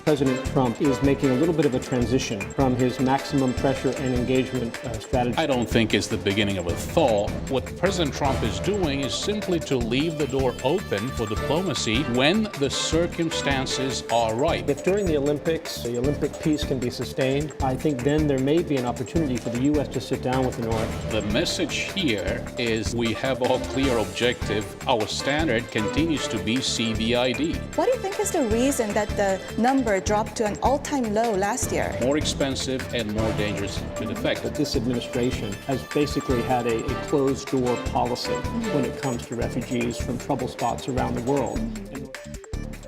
President Trump is making a little bit of a transition from his maximum pressure and engagement strategy. I don't think it's the beginning of a thaw. What President Trump is doing is simply to leave the door open for diplomacy when the circumstances are right. If during the Olympics, the Olympic peace can be sustained, I think then there may be an opportunity for the U.S. to sit down with the North. The message here is we have a clear objective. Our standard continues to be CVID. What do you think is the reason that the number dropped to an all-time low last year? More expensive and more dangerous in effect. But this administration has basically had a closed-door policy when it comes to refugees from trouble spots around the world.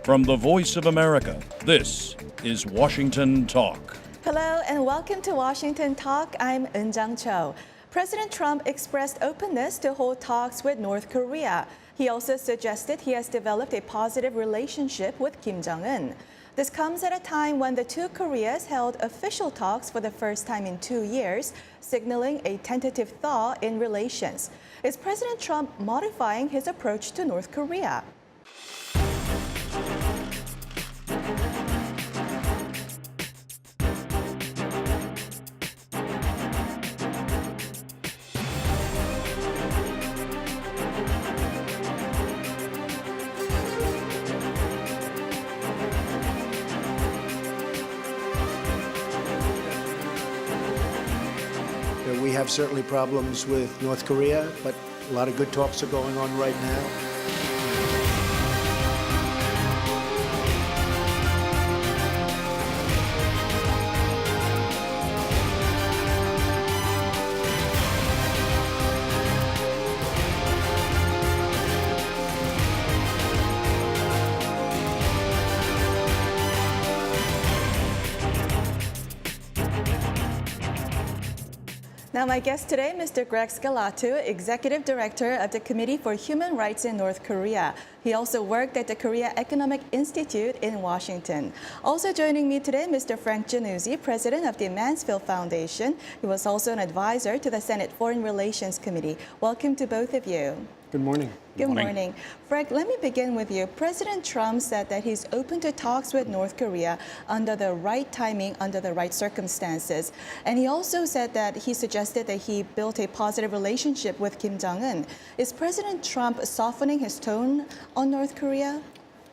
From the Voice of America, this is Washington Talk. Hello and welcome to Washington Talk. I'm Eun-jang Cho. President Trump expressed openness to hold talks with North Korea. He also suggested he has developed a positive relationship with Kim Jong-un. This comes at a time when the two Koreas held official talks for the first time in 2 years, signaling a tentative thaw in relations. Is President Trump modifying his approach to North Korea? We have certainly problems with North Korea, but a lot of good talks are going on right now. Now, my guest today, Mr. Greg Scarlatti, Executive Director of the Committee for Human Rights in North Korea. He also worked at the Korea Economic Institute in Washington. Also joining me today, Mr. Frank Januzzi, President of the Mansfield Foundation. He was also an advisor to the Senate Foreign Relations Committee. Welcome to both of you. Good morning. Good morning. Frank, let me begin with you. President Trump said that he's open to talks with North Korea under the right timing, under the right circumstances. And he also said that he suggested that he built a positive relationship with Kim Jong-un. Is President Trump softening his tone on North Korea?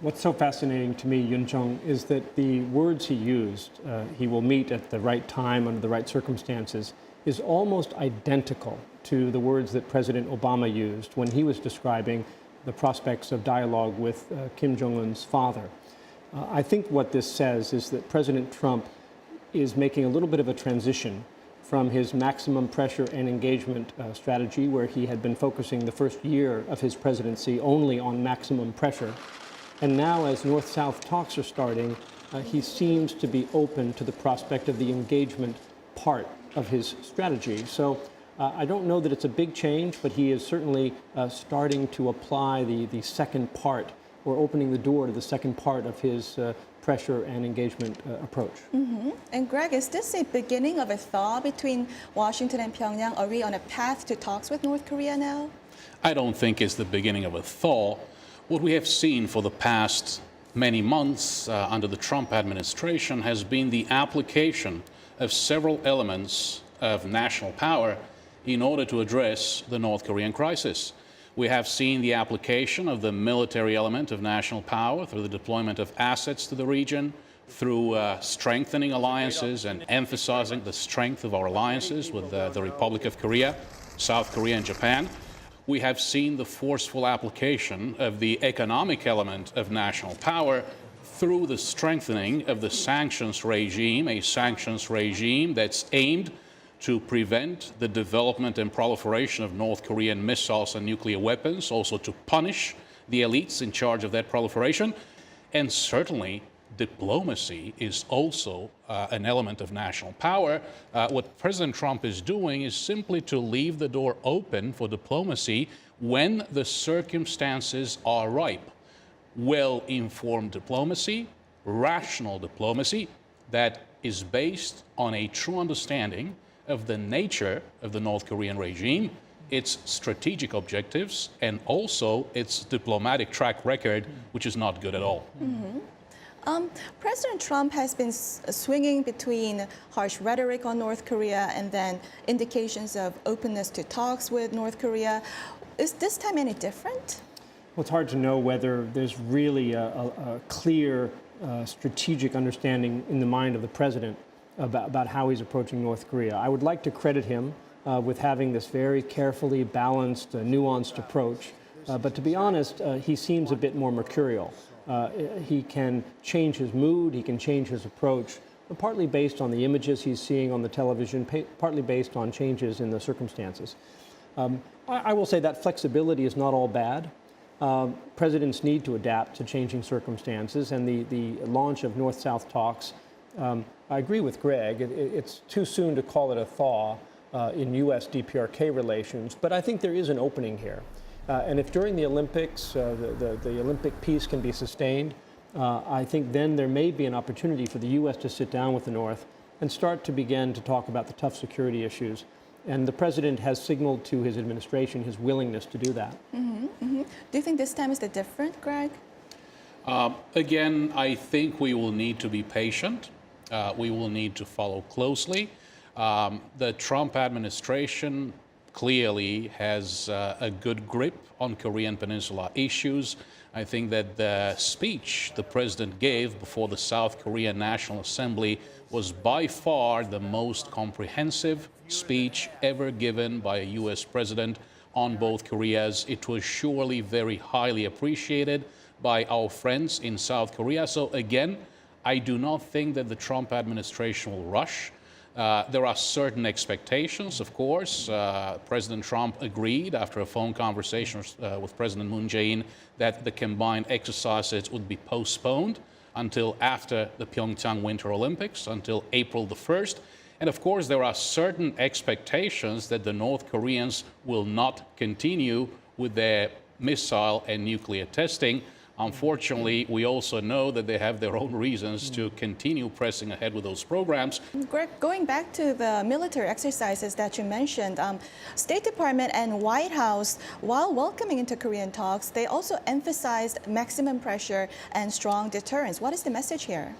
What's so fascinating to me, Yoon-jung, is that the words he used, he will meet at the right time under the right circumstances, is almost identical to the words that President Obama used when he was describing the prospects of dialogue with Kim Jong-un's father. I think what this says is that President Trump is making a little bit of a transition from his maximum pressure and engagement strategy, where he had been focusing the first year of his presidency only on maximum pressure. And now, as North-South talks are starting, he seems to be open to the prospect of the engagement part of his strategy. So I don't know that it's a big change, but he is certainly starting to apply the second part, or opening the door to the second part of his pressure and engagement approach. Mm-hmm. And Greg, is this a beginning of a thaw between Washington and Pyongyang? Are we on a path to talks with North Korea now? I don't think it's the beginning of a thaw. What we have seen for the past many months under the Trump administration has been the application of several elements of national power in order to address the North Korean crisis. We have seen the application of the military element of national power through the deployment of assets to the region, through strengthening alliances and emphasizing the strength of our alliances with the Republic of Korea, South Korea, and Japan. We have seen the forceful application of the economic element of national power through the strengthening of the sanctions regime, a sanctions regime that's aimed to prevent the development and proliferation of North Korean missiles and nuclear weapons, also to punish the elites in charge of that proliferation. And certainly, diplomacy is also an element of national power. What President Trump is doing is simply to leave the door open for diplomacy when the circumstances are ripe. Well-informed diplomacy, rational diplomacy that is based on a true understanding of the nature of the North Korean regime its strategic objectives and also its diplomatic track record, which is not good at all. President Trump has been swinging between harsh rhetoric on North Korea and then indications of openness to talks with North Korea. Is this time any different? Well, it's hard to know whether there's really a clear strategic understanding in the mind of the president about how he's approaching North Korea. I would like to credit him with having this very carefully balanced, nuanced approach. But to be honest, he seems a bit more mercurial. He can change his mood, he can change his approach, partly based on the images he's seeing on the television, partly based on changes in the circumstances. I will say that flexibility is not all bad. Presidents need to adapt to changing circumstances, and the launch of North-South talks, I agree with Greg, it's too soon to call it a thaw in U.S.-DPRK relations, but I think there is an opening here. And if during the Olympics the Olympic peace can be sustained, I think then there may be an opportunity for the U.S. to sit down with the North and start to begin to talk about the tough security issues. And the president has signaled to his administration his willingness to do that. Do you think this time is different, Greg? Again, I think we will need to be patient. We will need to follow closely. The Trump administration clearly has a good grip on Korean Peninsula issues. I think that the speech the president gave before the South Korean National Assembly was by far the most comprehensive speech ever given by a U.S. president on both Koreas. It was surely very highly appreciated by our friends in South Korea. So again, I do not think that the Trump administration will rush. There are certain expectations, of course. President Trump agreed after a phone conversation with President Moon Jae-in that the combined exercises would be postponed until after the Pyeongchang Winter Olympics, until April the 1st. And of course, there are certain expectations that the North Koreans will not continue with their missile and nuclear testing. Unfortunately, we also know that they have their own reasons to continue pressing ahead with those programs. Greg, going back to the military exercises that you mentioned, State Department and White House, while welcoming into Korean talks, they also emphasized maximum pressure and strong deterrence. What is the message here?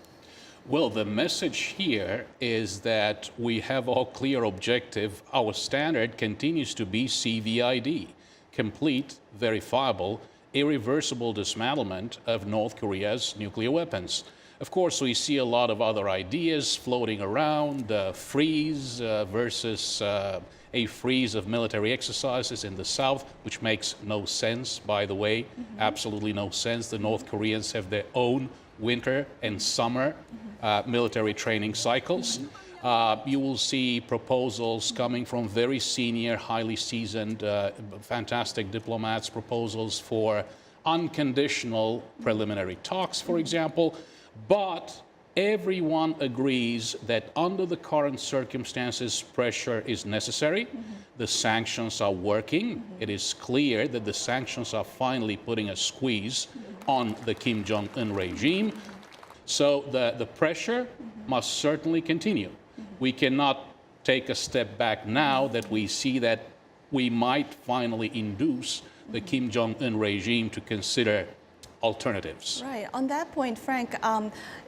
Well, the message here is that we have a clear objective. Our standard continues to be CVID, complete, verifiable, irreversible dismantlement of North Korea's nuclear weapons. Of course, we see a lot of other ideas floating around, freeze versus a freeze of military exercises in the South, which makes no sense, by the way, absolutely no sense. The North Koreans have their own winter and summer military training cycles. You will see proposals coming from very senior, highly seasoned, fantastic diplomats, proposals for unconditional preliminary talks, for example. But everyone agrees that under the current circumstances, pressure is necessary. The sanctions are working. It is clear that the sanctions are finally putting a squeeze on the Kim Jong-un regime. So the pressure must certainly continue. We cannot take a step back now that we see that we might finally induce the Kim Jong-un regime to consider alternatives. Right. On that point, Frank,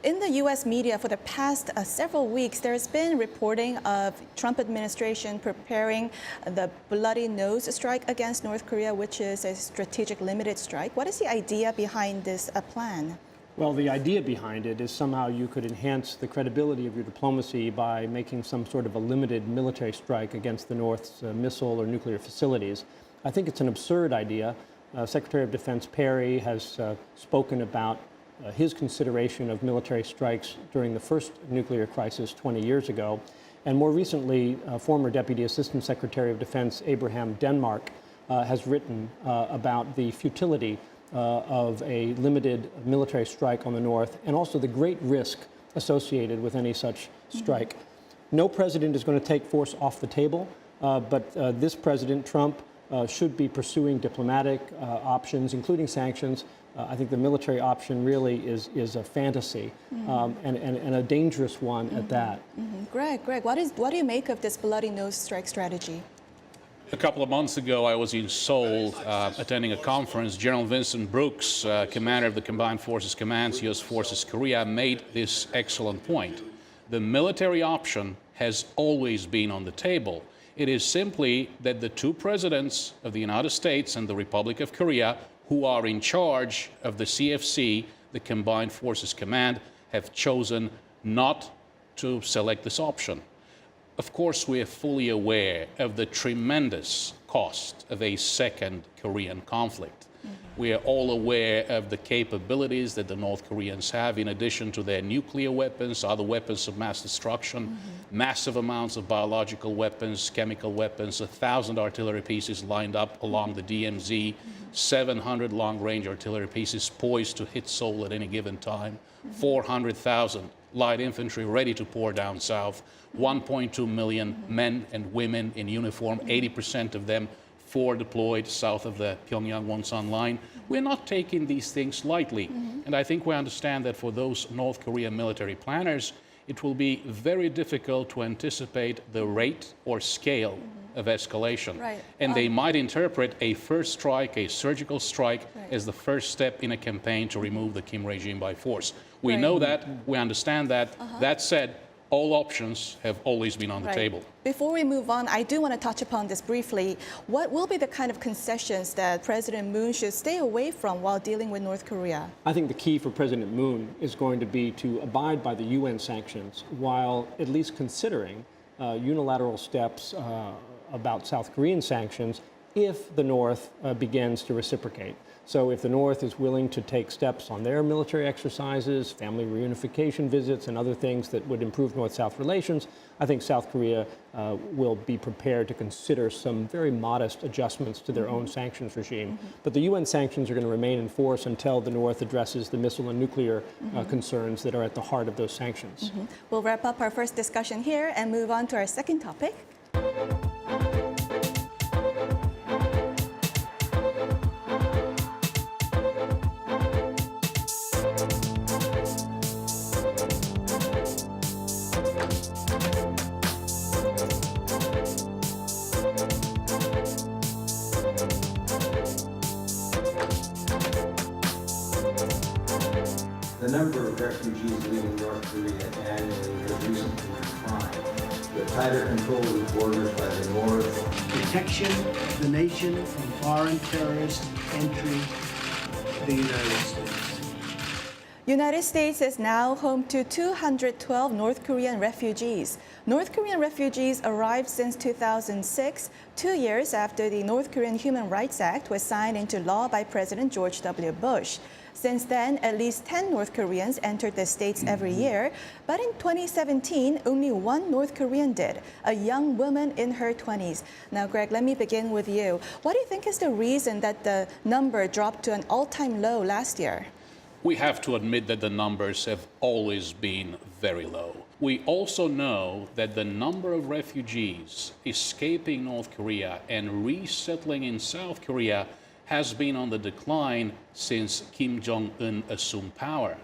in the U.S. media for the past several weeks, there's been reporting of Trump administration preparing the bloody nose strike against North Korea, which is a strategic limited strike. What is the idea behind this plan? Well, the idea behind it is somehow you could enhance the credibility of your diplomacy by making some sort of a limited military strike against the North's missile or nuclear facilities. I think it's an absurd idea. Secretary of Defense Perry has spoken about his consideration of military strikes during the first nuclear crisis 20 years ago. And more recently, former Deputy Assistant Secretary of Defense Abraham Denmark has written about the futility of a limited military strike on the North, and also the great risk associated with any such strike. No president is going to take force off the table, but this President Trump should be pursuing diplomatic options, including sanctions. I think the military option really is a fantasy and a dangerous one at that. Greg, what do you make of this bloody nose strike strategy? A couple of months ago, I was in Seoul attending a conference. General Vincent Brooks, commander of the Combined Forces Command, U.S. Forces Korea, made this excellent point. The military option has always been on the table. It is simply that the two presidents of the United States and the Republic of Korea, who are in charge of the CFC, the Combined Forces Command, have chosen not to select this option. Of course, we are fully aware of the tremendous cost of a second Korean conflict. We are all aware of the capabilities that the North Koreans have in addition to their nuclear weapons, other weapons of mass destruction, massive amounts of biological weapons, chemical weapons, 1,000 artillery pieces lined up along the DMZ, 700 long-range artillery pieces poised to hit Seoul at any given time, 400,000 light infantry ready to pour down south, 1.2 million men and women in uniform, 80% of them forward deployed south of the Pyongyang-Wonsan line. We're not taking these things lightly. And I think we understand that for those North Korean military planners, it will be very difficult to anticipate the rate or scale of escalation. Right. And they might interpret a first strike, a surgical strike, as the first step in a campaign to remove the Kim regime by force. We know that, we understand that. That said, all options have always been on the table. Before we move on, I do want to touch upon this briefly. What will be the kind of concessions that President Moon should stay away from while dealing with North Korea? I think the key for President Moon is going to be to abide by the UN sanctions while at least considering unilateral steps about South Korean sanctions if the North begins to reciprocate. So if the North is willing to take steps on their military exercises, family reunification visits, and other things that would improve North-South relations, I think South Korea will be prepared to consider some very modest adjustments to their own sanctions regime. But the UN sanctions are going to remain in force until the North addresses the missile and nuclear concerns that are at the heart of those sanctions. We'll wrap up our first discussion here and move on to our second topic. The number of refugees leaving North Korea annually has recently declined. The tighter control of the borders by the North. Protection of the nation from foreign terrorist entry to the United States. United States is now home to 212 North Korean refugees. North Korean refugees arrived since 2006, 2 years after the North Korean Human Rights Act was signed into law by President George W. Bush. Since then, at least 10 North Koreans entered the States every year. But in 2017, only one North Korean did, a young woman in her 20s. Now, Greg, let me begin with you. What do you think is the reason that the number dropped to an all-time low last year? We have to admit that the numbers have always been very low. We also know that the number of refugees escaping North Korea and resettling in South Korea has been on the decline since Kim Jong-un assumed power.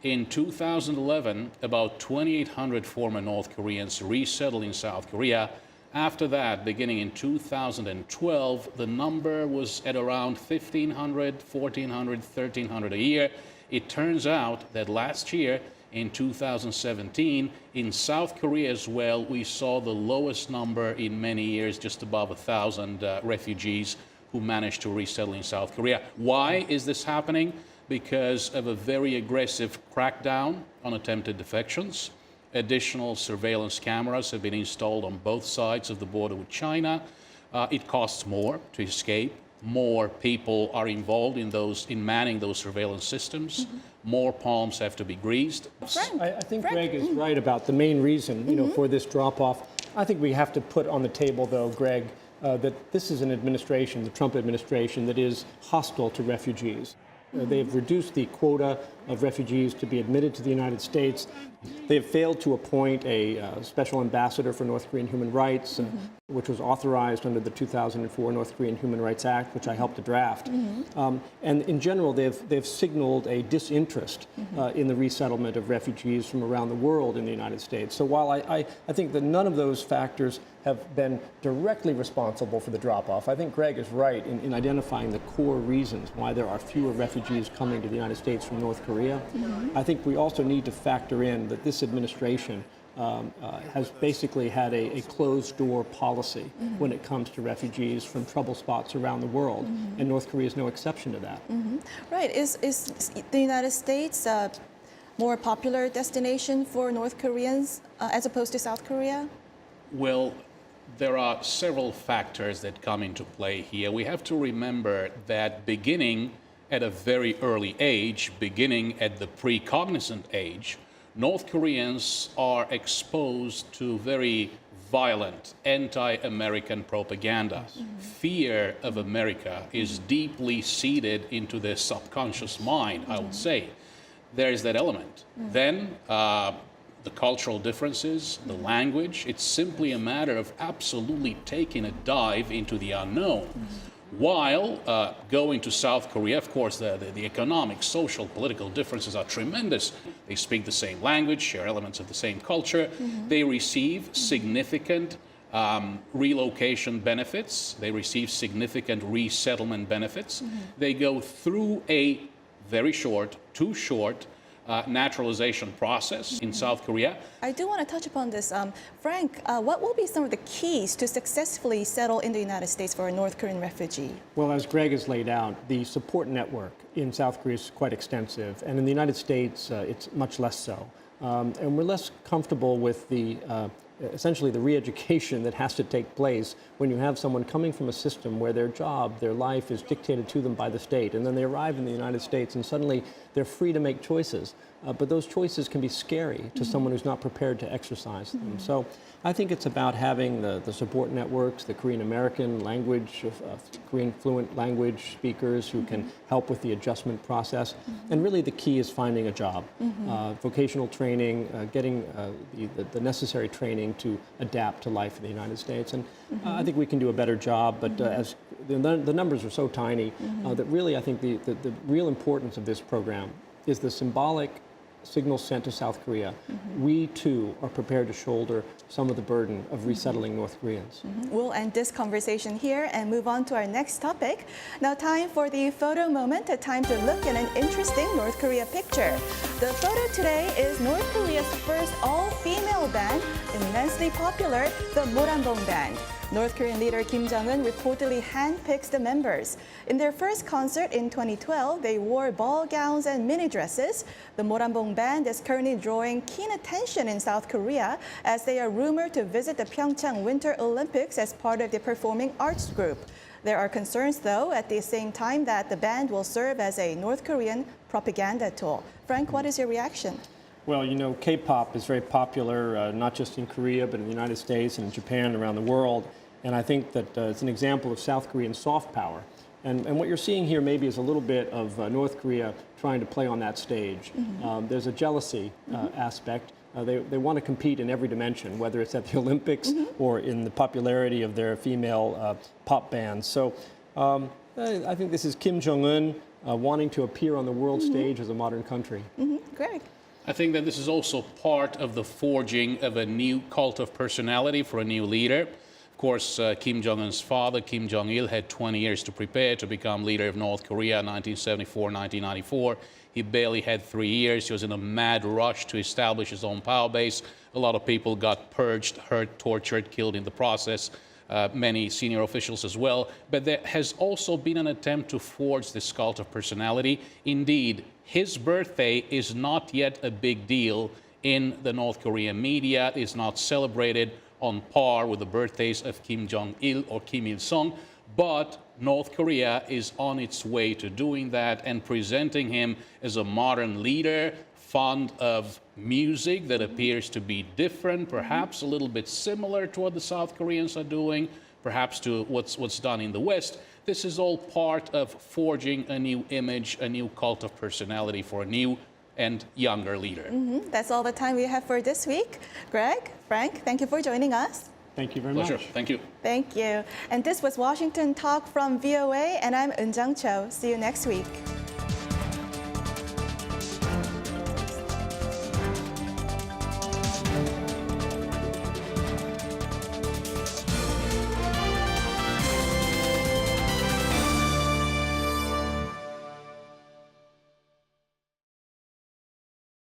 In 2011, about 2,800 former North Koreans resettled in South Korea. After that, beginning in 2012, the number was at around 1,500, 1,400, 1,300 a year. It turns out that last year, in 2017, in South Korea as well, we saw the lowest number in many years, just above 1,000 refugees who managed to resettle in South Korea. Why is this happening? Because of a very aggressive crackdown on attempted defections. Additional surveillance cameras have been installed on both sides of the border with China. It costs more to escape. More people are involved in manning those surveillance systems. More palms have to be greased. I think Greg is right about the main reason, for this drop-off. I think we have to put on the table, though, Greg, that this is an administration, the Trump administration, that is hostile to refugees. They've reduced the quota of refugees to be admitted to the United States. They have failed to appoint a special ambassador for North Korean human rights, which was authorized under the 2004 North Korean Human Rights Act, which I helped to draft. And in general, they've signaled a disinterest in the resettlement of refugees from around the world in the United States. So while I think that none of those factors have been directly responsible for the drop-off, I think Greg is right in identifying the core reasons why there are fewer refugees coming to the United States from North Korea. I think we also need to factor in that this administration has basically had a closed-door policy when it comes to refugees from trouble spots around the world, and North Korea is no exception to that. Right. Is the United States a more popular destination for North Koreans as opposed to South Korea? Well, there are several factors that come into play here. We have to remember that beginning at a very early age, beginning at the precognizant age, North Koreans are exposed to very violent anti-American propaganda. Fear of America is deeply seated into their subconscious mind, I would say. There is that element. Then the cultural differences, the language, it's simply a matter of absolutely taking a dive into the unknown. While going to South Korea, of course, the economic, social, political differences are tremendous. They speak the same language, share elements of the same culture. They receive significant relocation benefits. They receive significant resettlement benefits. They go through a very short, too short, naturalization process in South Korea. I do want to touch upon this. Frank, what will be some of the keys to successfully settle in the United States for a North Korean refugee? Well, as Greg has laid out, the support network in South Korea is quite extensive, and in the United States, it's much less so. And we're less comfortable with the essentially the re-education that has to take place when you have someone coming from a system where their job, their life is dictated to them by the state, and then they arrive in the United States and suddenly they're free to make choices. But those choices can be scary to someone who's not prepared to exercise them. So I think it's about having the support networks, the Korean American language, Korean fluent language speakers who can help with the adjustment process. And really the key is finding a job, vocational training, getting the necessary training to adapt to life in the United States. And I think we can do a better job, but as the numbers are so tiny that really I think the real importance of this program is the symbolic signal sent to South Korea. We too are prepared to shoulder some of the burden of resettling North Koreans. We'll end this conversation here and move on to our next topic. Now time for the photo moment, a time to look at an interesting North Korea picture. The photo today is North Korea's first all-female band, immensely popular, the Moranbong Band. North Korean leader Kim Jong-un reportedly handpicks the members. In their first concert in 2012, they wore ball gowns and mini dresses. The Moranbong Band is currently drawing keen attention in South Korea as they are rumored to visit the Pyeongchang Winter Olympics as part of the performing arts group. There are concerns, though, at the same time that the band will serve as a North Korean propaganda tool. Frank, what is your reaction? Well, you know, K-pop is very popular, not just in Korea, but in the United States and in Japan and around the world. And I think that it's an example of South Korean soft power. And what you're seeing here maybe is a little bit of North Korea trying to play on that stage. There's a jealousy aspect. They want to compete in every dimension, whether it's at the Olympics or in the popularity of their female pop bands. So I think this is Kim Jong-un wanting to appear on the world stage as a modern country. Greg? I think that this is also part of the forging of a new cult of personality for a new leader. Of course, Kim Jong-un's father, Kim Jong-il, had 20 years to prepare to become leader of North Korea in 1974, 1994. He barely had 3 years. He was in a mad rush to establish his own power base. A lot of people got purged, hurt, tortured, killed in the process. Many senior officials as well. But there has also been an attempt to forge this cult of personality. Indeed, his birthday is not yet a big deal in the North Korean media. It is not celebrated on par with the birthdays of Kim Jong-il or Kim Il-sung, but North Korea is on its way to doing that and presenting him as a modern leader, fond of music that appears to be different, perhaps a little bit similar to what the South Koreans are doing, perhaps to what's done in the West. This is all part of forging a new image, a new cult of personality for a new and younger leader. That's all the time we have for this week. Greg, Frank, thank you for joining us. Thank you very Pleasure. much. Thank you. Thank you. And this was Washington Talk from VOA, and I'm Eunjang Cho. See you next week.